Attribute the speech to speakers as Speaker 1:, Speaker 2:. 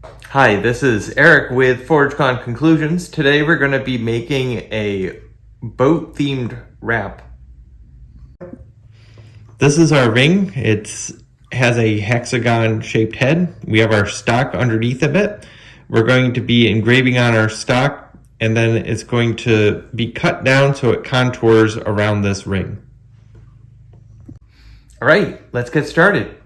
Speaker 1: Hi, this is Eric with ForgeCon Conclusions. Today we're going to be making a boat-themed wrap. This is our ring. It has a hexagon-shaped head. We have our stock underneath of it. We're going to be engraving on our stock, and then it's going to be cut down so it contours around this ring. All right, let's get started.